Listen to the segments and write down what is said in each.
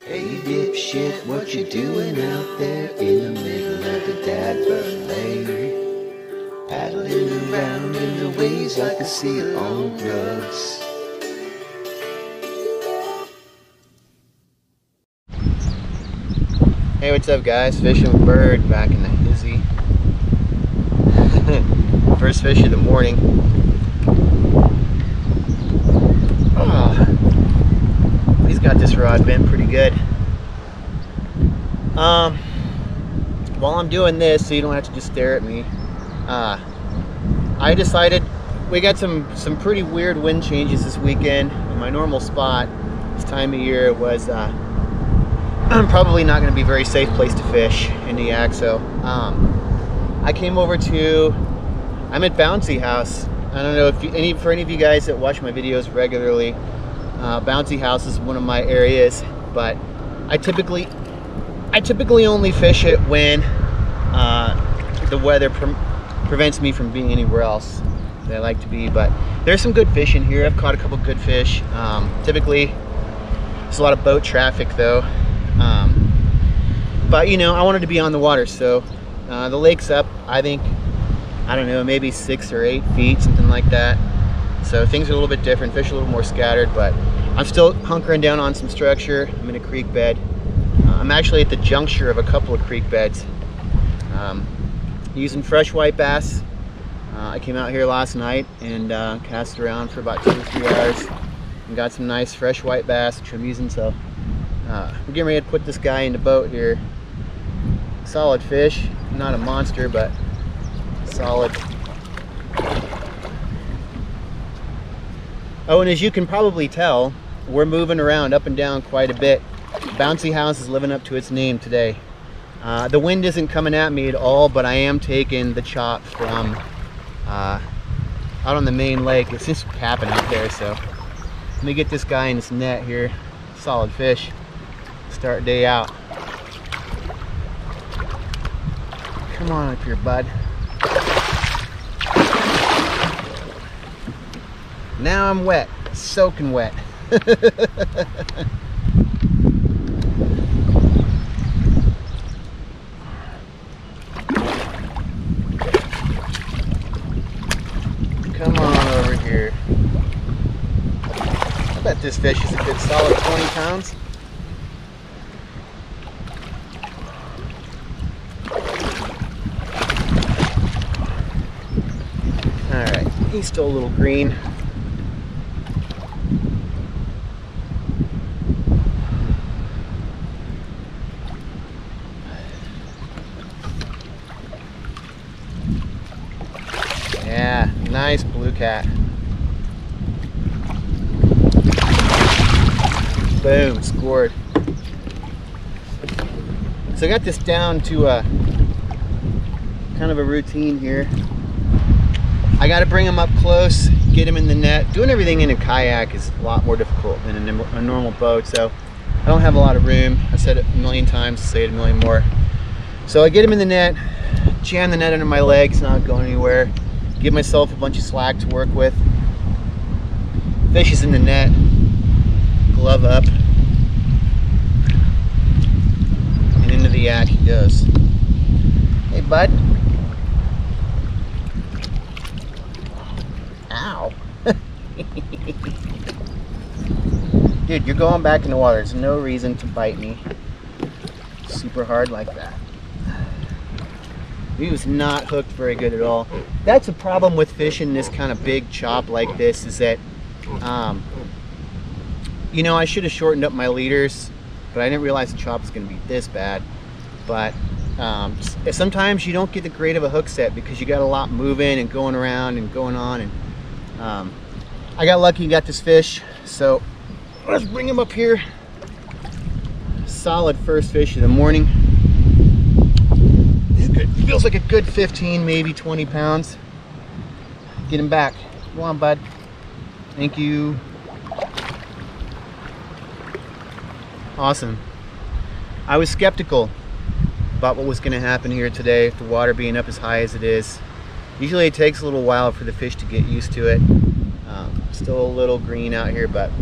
Hey dipshit, what you doing out there in the middle of the Dadburn Lake? Paddling around in the waves like a seal on drugs. Hey, what's up guys? Fishing with Bird back in the Hizzy. First fish of the morning. Oh, he's got this rod bent pretty good. While I'm doing this, so you don't have to just stare at me, I decided we got some pretty weird wind changes this weekend. In my normal spot, this time of year, was probably not going to be a very safe place to fish in the Yak. So I came over to, I'm at Bouncy House. I don't know if for any of you guys that watch my videos regularly, Bouncy House is one of my areas, but I typically only fish it when the weather prevents me from being anywhere else that I like to be. But there's some good fish in here. I've caught a couple good fish. Typically there's a lot of boat traffic though. But you know, I wanted to be on the water, so the lake's up, I think, I don't know, maybe 6 or 8 feet, something like that. So things are a little bit different, fish are a little more scattered, but I'm still hunkering down on some structure. I'm in a creek bed. I'm actually at the juncture of a couple of creek beds. Using fresh white bass. I came out here last night and cast around for about 2 or 3 hours and got some nice fresh white bass, which I'm using. So we're getting ready to put this guy in the boat here. Solid fish, not a monster, but solid. Oh, and as you can probably tell, we're moving around up and down quite a bit. Bouncy House is living up to its name today. The wind isn't coming at me at all, but I am taking the chop from out on the main lake. It's just capping out there, so let me get this guy in this net here. Solid fish. Start day out. Come on up here, bud. Now I'm wet, soaking wet. Come on over here. I bet this fish is a good solid 20 pounds. Alright, he's still a little green. Yeah, nice blue cat. Boom, scored. So I got this down to a kind of a routine here. I got to bring him up close, get him in the net. Doing everything in a kayak is a lot more difficult than a normal boat, so I don't have a lot of room. I said it a million times, say it a million more. So I get him in the net, jam the net under my legs, not going anywhere. Give myself a bunch of slack to work with. Fish is in the net, glove up, and into the yak he goes. Hey bud. Ow. Dude, you're going back in the water. There's no reason to bite me super hard like that. He was not hooked very good at all. That's a problem with fishing this kind of big chop like this, is that, you know, I should have shortened up my leaders, but I didn't realize the chop was going to be this bad. But sometimes you don't get the great of a hook set because you got a lot moving and going around and going on. And I got lucky and got this fish, so let's bring him up here. Solid first fish of the morning. Feels like a good 15, maybe 20 pounds. Get him back. Come on, bud. Thank you. Awesome. I was skeptical about what was going to happen here today, the water being up as high as it is. Usually it takes a little while for the fish to get used to it. Still a little green out here, but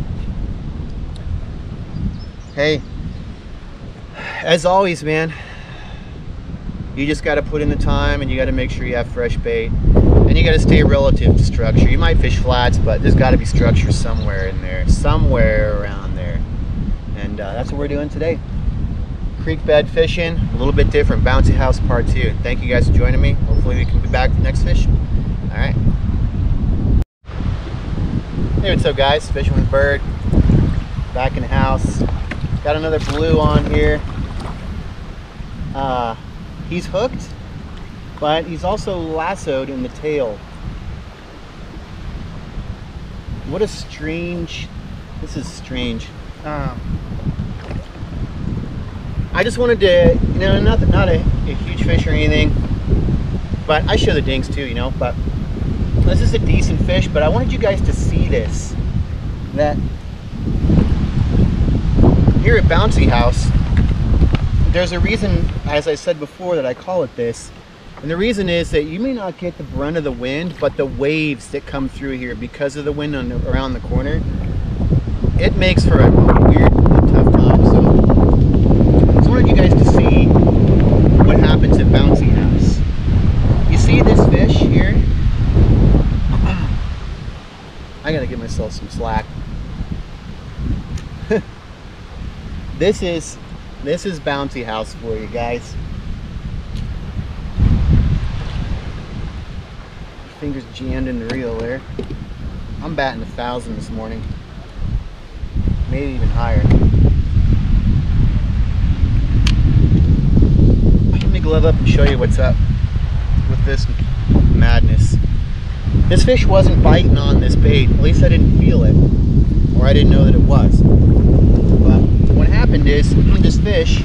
hey, as always, man, you just got to put in the time, and you got to make sure you have fresh bait, and you got to stay relative to structure. You might fish flats, but there's got to be structure somewhere in there, somewhere around there. And that's what we're doing today. Creek bed fishing, a little bit different. Bouncy House Part 2. Thank you guys for joining me. Hopefully we can be back for the next fish. All right. Hey, what's up, guys? Fishing with Bird. Back in the house. Got another blue on here. He's hooked, but he's also lassoed in the tail. What a strange, this is strange. I just wanted to, you know, not a huge fish or anything, but I show the dinks too, you know, but this is a decent fish. But I wanted you guys to see this, that here at Bouncy House, there's a reason, as I said before, that I call it this. And the reason is that you may not get the brunt of the wind, but the waves that come through here because of the wind around the corner, it makes for a weird and tough time. So I just wanted you guys to see what happens at Bouncy House. You see this fish here? I gotta give myself some slack. This is Bouncy House for you guys. Fingers jammed in the reel there. I'm batting 1,000 this morning, maybe even higher. Let me glove up and show you what's up with this madness. This fish wasn't biting on this bait. At least I didn't feel it, or I didn't know that it was. But what happened is, this fish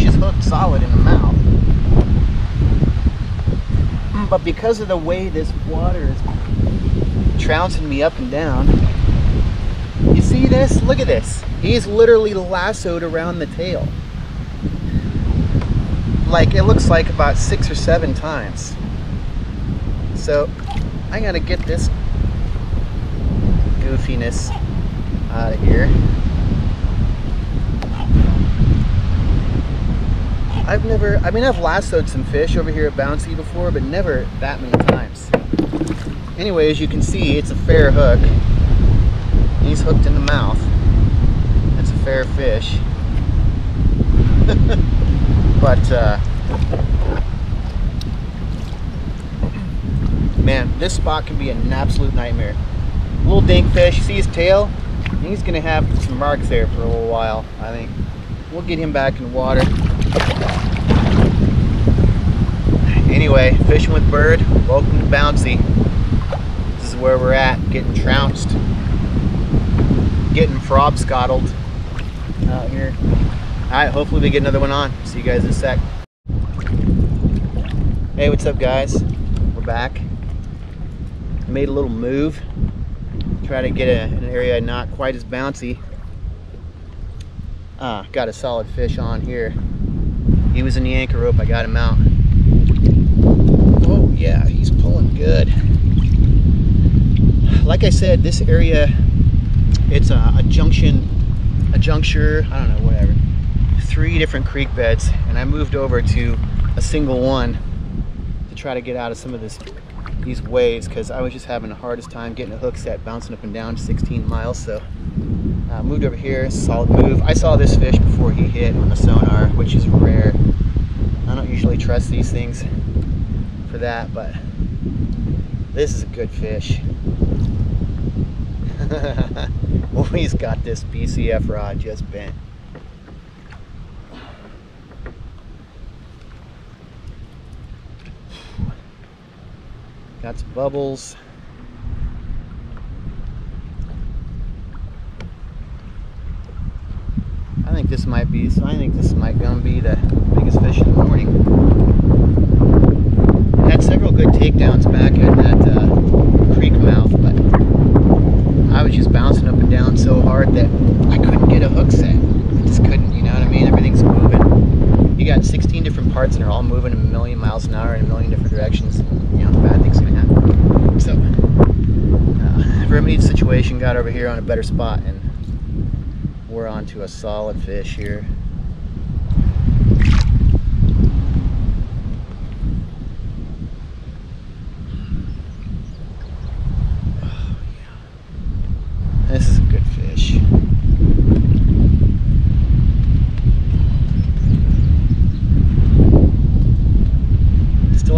is hooked solid in the mouth. But because of the way this water is trouncing me up and down, you see this? Look at this. He's literally lassoed around the tail. Like, it looks like about 6 or 7 times. So I gotta get this goofiness out of here. I've lassoed some fish over here at Bouncy before, but never that many times. Anyway, as you can see, it's a fair hook. He's hooked in the mouth. That's a fair fish. But, man, this spot can be an absolute nightmare. Little dink fish, you see his tail? He's gonna have some marks there for a little while, I think. We'll get him back in the water. Anyway, fishing with Bird, welcome to Bouncy. This is where we're at, getting trounced, getting frobscottled out here. Alright, hopefully we get another one on. See you guys in a sec. Hey, what's up, guys? We're back. I made a little move, try to get an area not quite as bouncy. Got a solid fish on here. He was in the anchor rope, I got him out. Oh yeah, he's pulling good. Like I said, this area, it's a juncture, I don't know, whatever. 3 different creek beds, and I moved over to a single one to try to get out of some of these waves, because I was just having the hardest time getting a hook set, bouncing up and down 16 miles. So I moved over here, solid move. I saw this fish before he hit on the sonar, which is rare. I don't usually trust these things for that, but this is a good fish. Well, he's got this BCF rod just bent. Got some bubbles. I think this might gonna be the biggest fish in the morning. I had several good takedowns back at that creek mouth, but I was just bouncing up and down so hard that I couldn't get a hook set. I just couldn't, you know what I mean? Everything's moving. You got 16 different parts and they're all moving a million miles an hour in a million different directions. You know, bad things gonna happen. So, remedied situation, got over here on a better spot, and we're on to a solid fish here.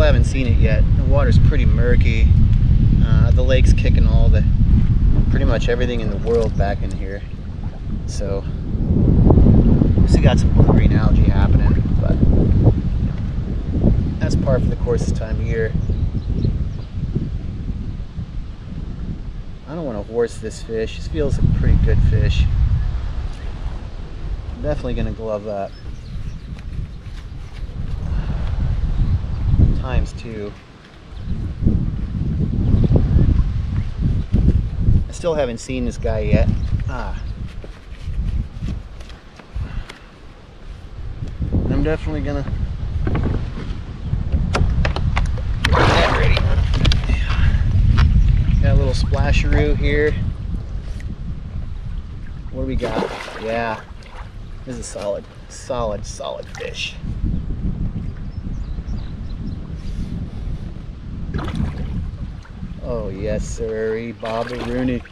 haven't seen it yet. The water's pretty murky. The lake's kicking pretty much everything in the world back in here. So, we still got some blue-green algae happening, but you know, that's par for the course this time of year. I don't want to horse this fish. This feels a pretty good fish. I'm definitely going to glove that. ×2. I still haven't seen this guy yet. I'm definitely gonna get that ready. Got a little splasheroo here. What do we got? Yeah, this is a solid fish. Oh yes, sir, Bob Rooney.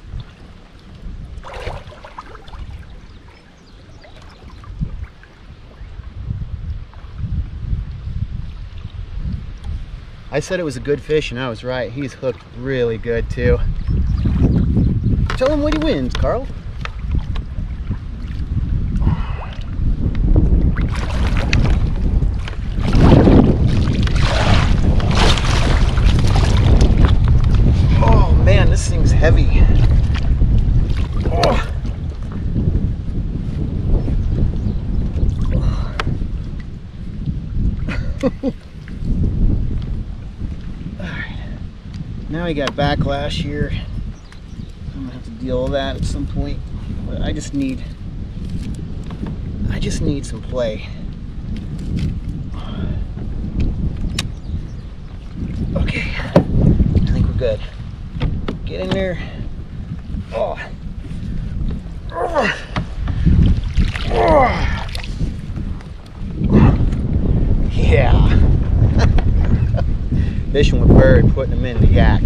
I said it was a good fish, and I was right. He's hooked really good too. Tell him what he wins, Carl. Oh man, this thing's heavy. Oh. Now we got backlash here. I'm gonna have to deal with that at some point. But I just need some play. Okay, I think we're good. Get in there. Oh. Oh. Oh. Yeah. Fishing with bird, putting them in the yak.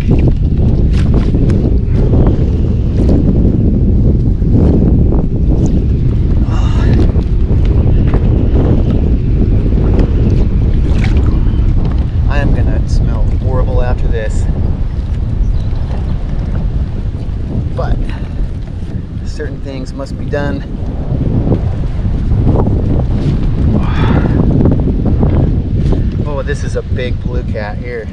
I am gonna smell horrible after this. But certain things must be done. Oh, this is a big blue cat here.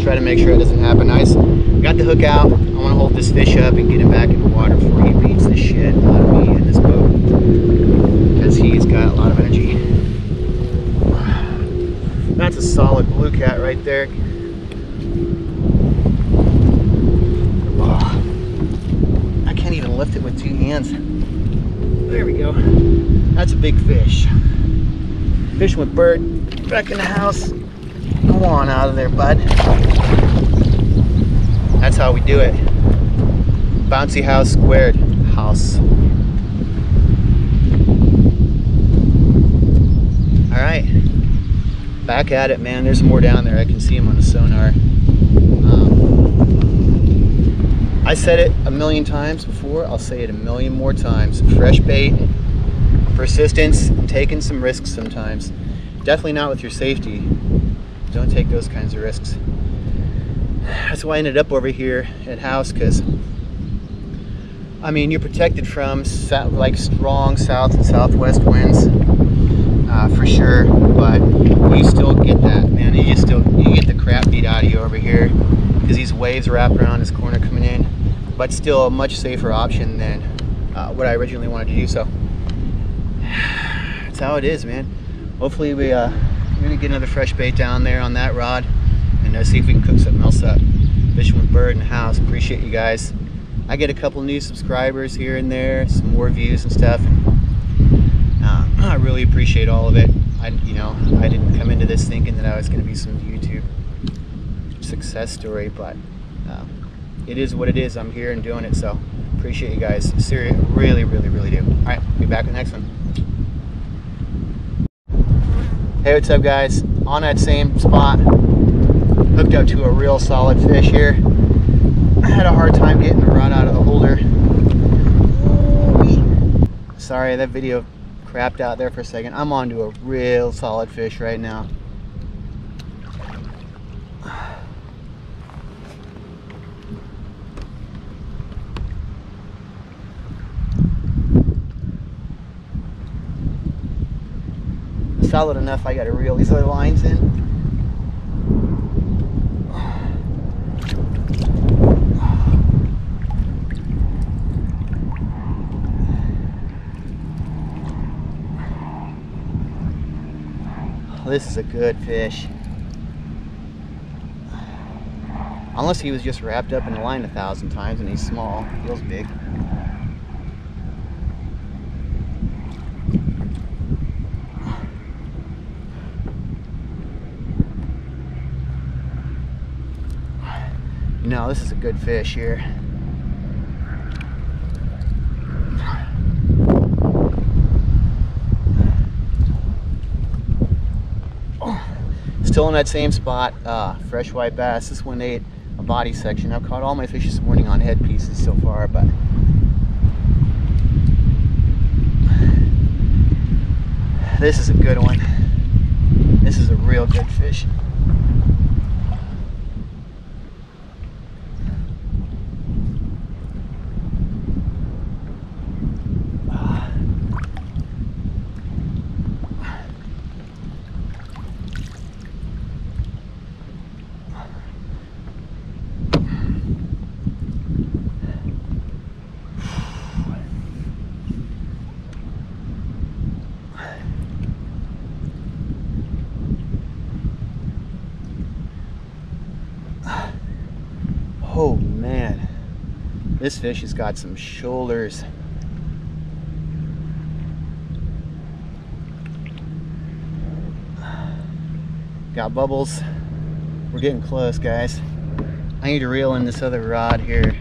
Try to make sure it doesn't happen. I got the hook out. I want to hold this fish up and get him back in the water before he beats the shit out of me in this boat, because he's got a lot of energy. That's a solid blue cat right there. Oh, I can't even lift it with 2 hands. There we go. That's a big fish. Fishing with bird. Back in the house. Go on out of there, bud. That's how we do it. Bouncy house squared house. All right, back at it, man. There's more down there. I can see them on the sonar. I said it a million times before. I'll say it a million more times. Fresh bait, persistence, and taking some risks sometimes. Definitely not with your safety. Don't take those kinds of risks. That's why I ended up over here at house, because I mean, you're protected from like strong south and southwest winds for sure, but you still get that, man. You get the crap beat out of you over here because these waves wrap around this corner coming in, but still a much safer option than what I originally wanted to do. So that's how it is, man. Hopefully we're gonna get another fresh bait down there on that rod and see if we can cook something else up. Fishing with bird in the house. Appreciate you guys. I get a couple new subscribers here and there, some more views and stuff. I really appreciate all of it. I didn't come into this thinking that I was going to be some YouTube success story, but it is what it is. I'm here and doing it, so appreciate you guys. Seriously, really, really, really do. All right, be back in the next one. Hey, what's up, guys? On that same spot, hooked up to a real solid fish here. I had a hard time getting the rod out of the holder. Sorry, that video crapped out there for a second. I'm on to a real solid fish right now. Solid enough, I gotta reel these other lines in. This is a good fish. Unless he was just wrapped up in the line 1,000 times and he's small, feels big. No, this is a good fish here. Still in that same spot, fresh white bass. This one ate a body section. I've caught all my fish this morning on head pieces so far, but this is a good one. This is a real good fish. Oh man, this fish has got some shoulders. Got bubbles. We're getting close, guys. I need to reel in this other rod here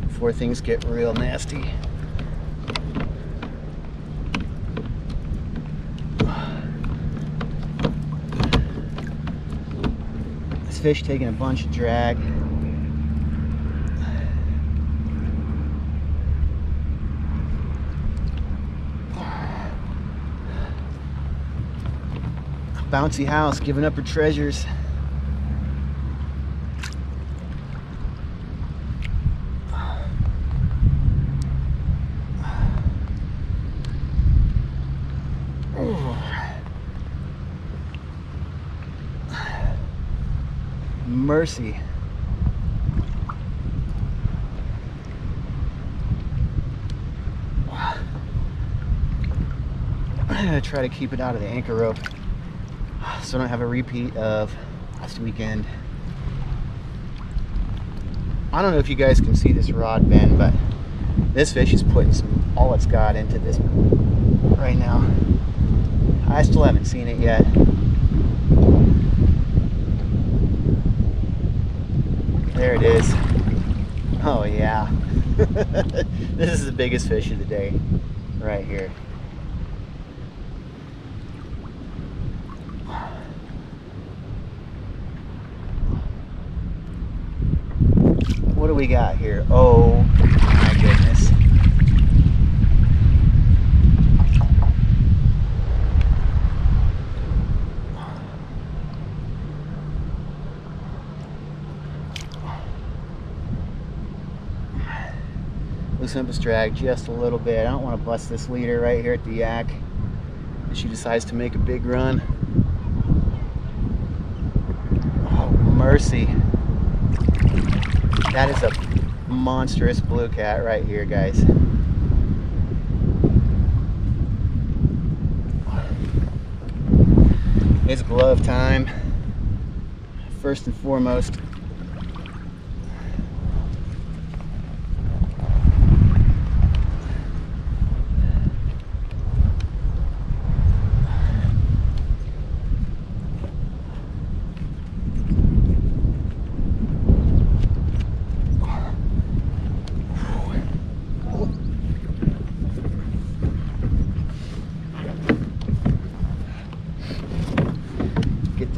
before things get real nasty. This fish taking a bunch of drag. Bouncy Haüs giving up her treasures. Mercy. I'm gonna try to keep it out of the anchor rope so I don't have a repeat of last weekend. I don't know if you guys can see this rod bend, but this fish is putting all it's got into this right now. I still haven't seen it yet. There it is. Oh yeah. This is the biggest fish of the day right here. What do we got here? Oh my goodness. Loosen up his drag just a little bit. I don't want to bust this leader right here at the yak. And she decides to make a big run. Oh, mercy. That is a monstrous blue cat right here, guys. It's glove time. First and foremost.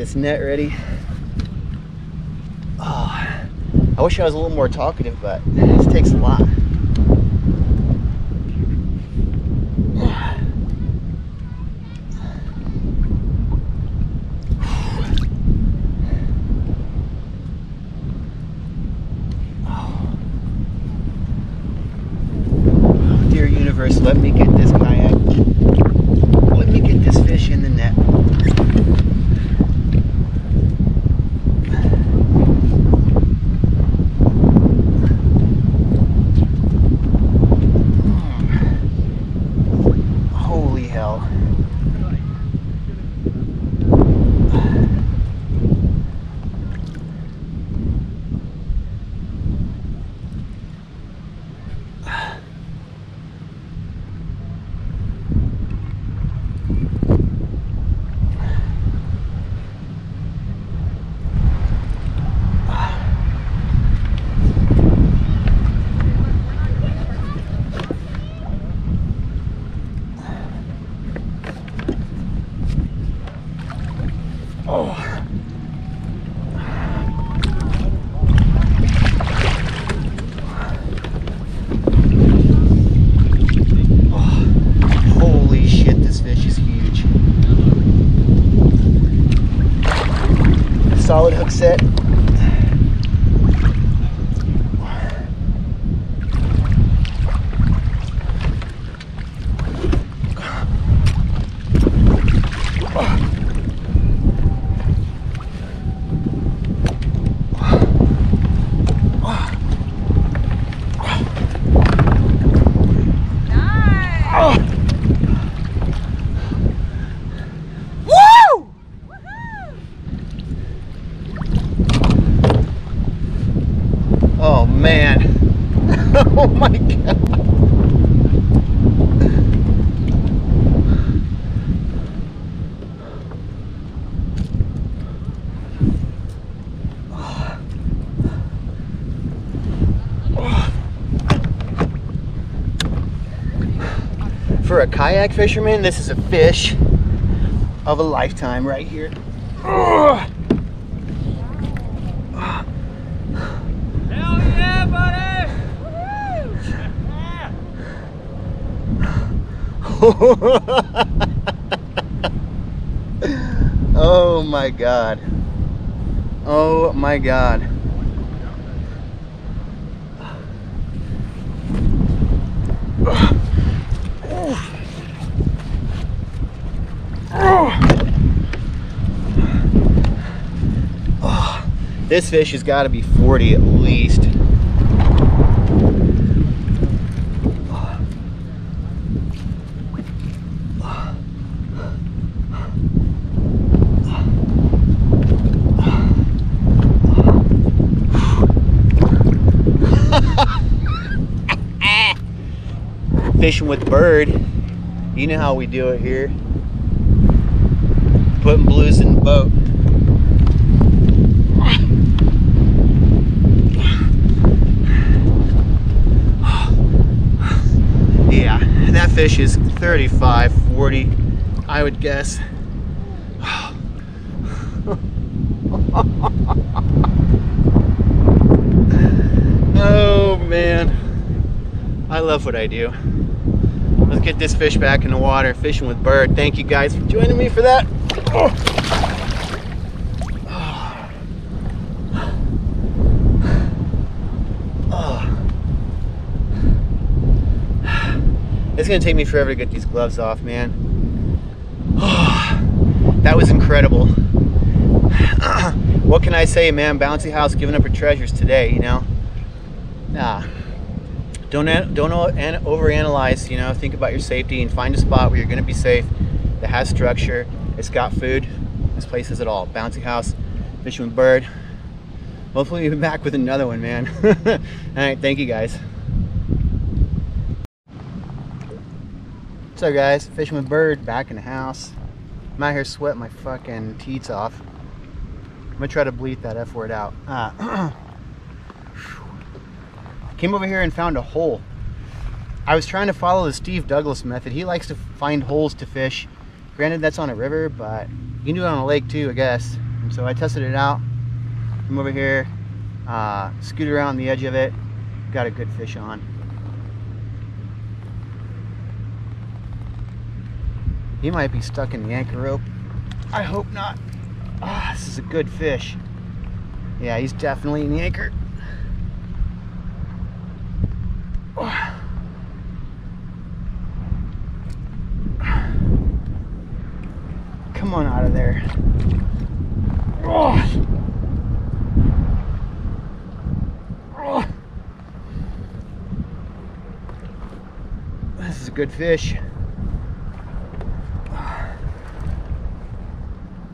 this net ready. Oh, I wish I was a little more talkative, but this takes a lot. Dear universe, let me get this kayak. Let me get this fish in the net. Holy hell. Oh. Holy shit, this fish is huge. Solid hook set. Oh man. Oh my god. For a kayak fisherman, this is a fish of a lifetime right here. Ugh. Oh my god. Oh my god. This fish has got to be 40 at least. Fishing with bird, you know how we do it here. Putting blues in the boat. Yeah, that fish is 35, 40, I would guess. Oh man, I love what I do. Let's get this fish back in the water, fishing with bird. Thank you guys for joining me for that. Oh. Oh. It's gonna take me forever to get these gloves off, man. Oh, that was incredible. What can I say, man? Bouncy House giving up her treasures today, you know? Nah. Don't overanalyze, you know, think about your safety and find a spot where you're gonna be safe, that has structure, it's got food. This place has it all. Bouncy House, fishing with bird. Hopefully we'll be back with another one, man. All right, thank you guys. What's up guys, fishing with bird, back in the house. I'm out here sweating my fucking teats off. I'm gonna try to bleep that F word out. Came over here and found a hole. I was trying to follow the Steve Douglas method. He likes to find holes to fish. Granted, that's on a river, but you can do it on a lake too, I guess. And so I tested it out from over here, scooted around the edge of it, got a good fish on. He might be stuck in the anchor rope. I hope not. Ah, this is a good fish. Yeah, he's definitely in the anchor. Oh. Come on out of there. Oh. Oh. This is a good fish.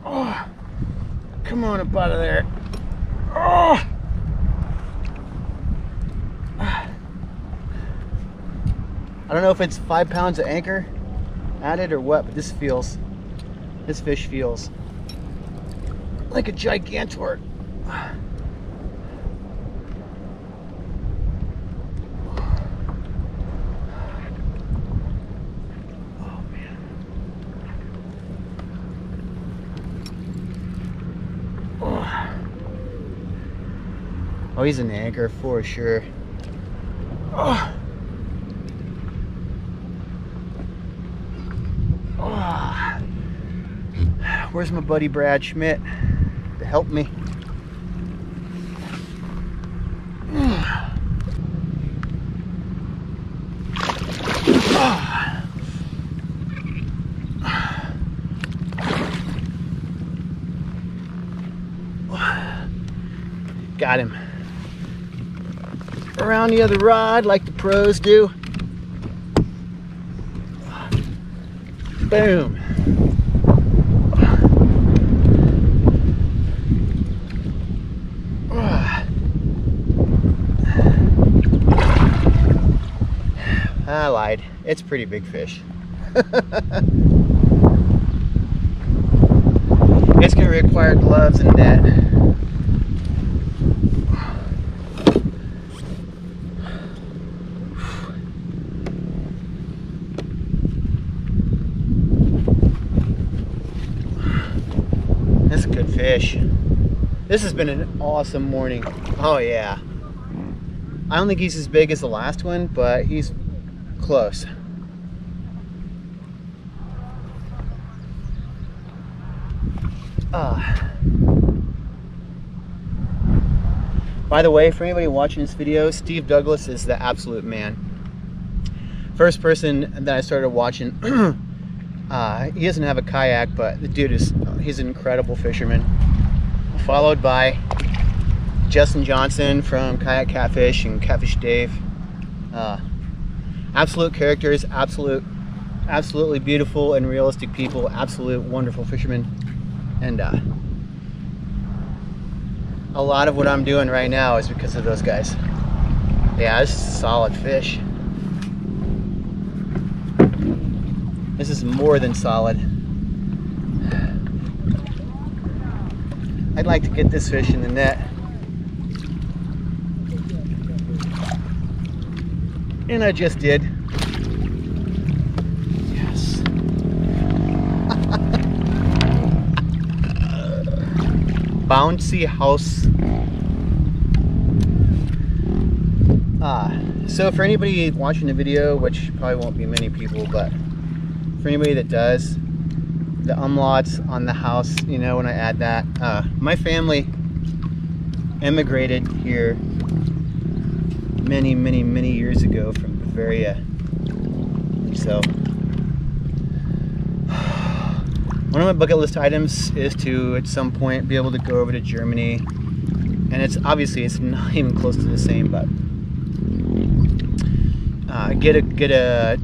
Oh. Come on up out of there. Oh. I don't know if it's 5 pounds of anchor added or what, but this fish feels like a gigantor. Oh man. Oh, he's an anchor for sure. Oh. Where's my buddy Brad Schmidt to help me? Got him. Around the other rod like the pros do. Boom. I lied. It's a pretty big fish. It's going to require gloves and net. That's a good fish. This has been an awesome morning. Oh yeah. I don't think he's as big as the last one, but he's close. By the way, for anybody watching this video, Steve Douglas is the absolute man. First person that I started watching, he doesn't have a kayak, but the dude he's an incredible fisherman. Followed by Justin Johnson from Kayak Catfish and Catfish Dave. Absolute characters, absolutely beautiful and realistic people, absolute wonderful fishermen. And a lot of what I'm doing right now is because of those guys. Yeah, this is a solid fish. This is more than solid. I'd like to get this fish in the net. And I just did. Yes. Bouncy Haüs. So for anybody watching the video, which probably won't be many people, but for anybody that does, the umlauts on the house, you know, when I add that, my family immigrated here many years ago from Bavaria. And so one of my bucket list items is to at some point be able to go over to Germany, and it's obviously it's not even close to the same, but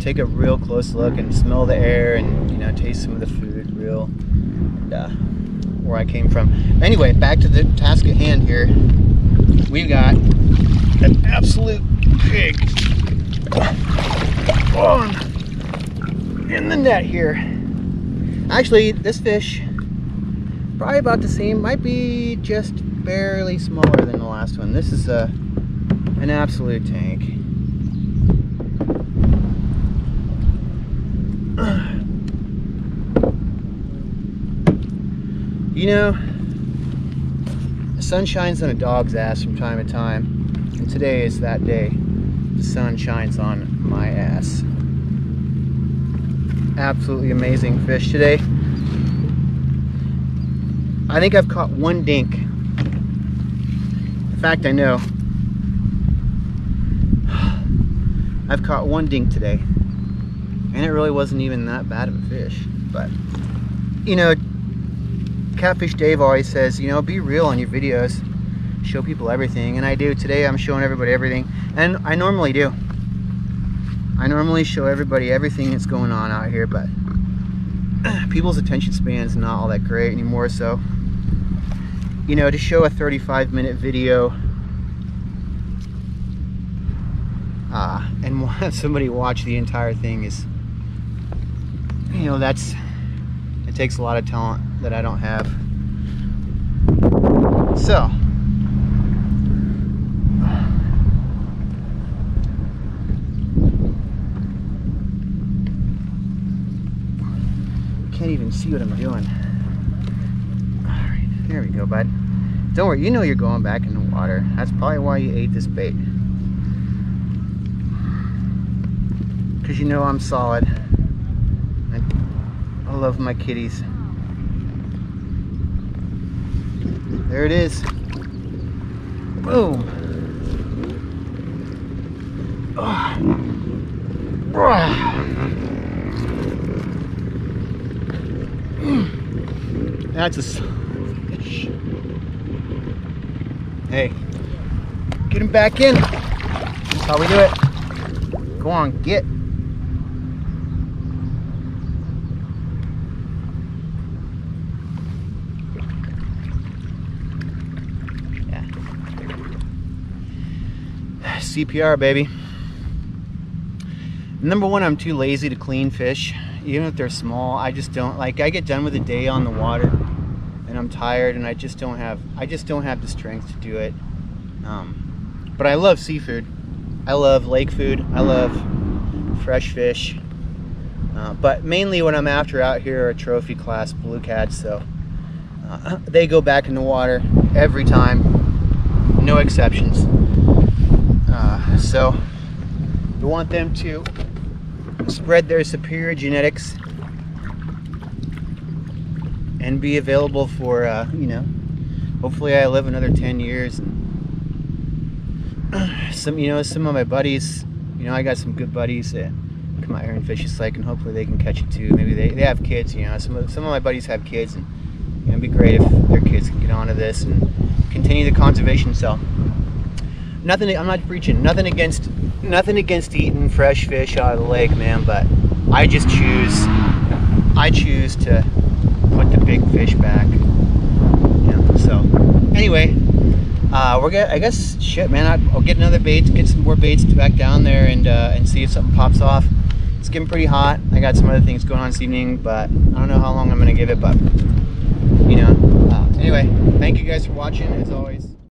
take a real close look and smell the air, and you know, taste some of the food real, where I came from. Anyway, back to the task at hand here. We've got an absolute pig on in the net here. Actually, this fish probably about the same, might be just barely smaller than the last one. This is an absolute tank. You know, sun shines on a dog's ass from time to time, and today is that day. The sun shines on my ass. Absolutely amazing fish today. I think I've caught one dink. In fact, I know. I've caught one dink today. And it really wasn't even that bad of a fish. But, you know, Catfish Dave always says, you know, be real on your videos. Show people everything. And I do. Today I'm showing everybody everything. And I normally do. I normally show everybody everything that's going on out here, but people's attention span is not all that great anymore. So, you know, to show a 35-minute video and have somebody watch the entire thing is, you know, it takes a lot of talent that I don't have. So, can't even see what I'm doing. Alright, there we go, bud. Don't worry, you know you're going back in the water. That's probably why you ate this bait. Because you know I'm solid. I love my kitties. There it is. Boom. That's a fish. Hey, get him back in. That's how we do it. Go on, get. Yeah. CPR, baby. Number one, I'm too lazy to clean fish. Even if they're small, I just don't like. I get done with a day on the water, and I'm tired, and I just don't have the strength to do it. But I love seafood. I love lake food. I love fresh fish. But mainly what I'm after out here are trophy class blue cats. So they go back in the water every time, no exceptions. So we want them to spread their superior genetics and be available for you know, hopefully I live another 10 years. And some of my buddies, you know, I got some good buddies that come out here and fish this lake, and hopefully they can catch it too. Maybe they have kids, you know. Some of my buddies have kids, and you know, it'd be great if their kids can get onto this and continue the conservation. So nothing, I'm not preaching, nothing against eating fresh fish out of the lake, man, but I choose to put the big fish back. Yeah, so anyway, I guess shit, man, I'll get another bait, get some more baits back down there, and see if something pops off. It's getting pretty hot. I got some other things going on this evening, but I don't know how long I'm gonna give it, but you know, anyway, thank you guys for watching as always.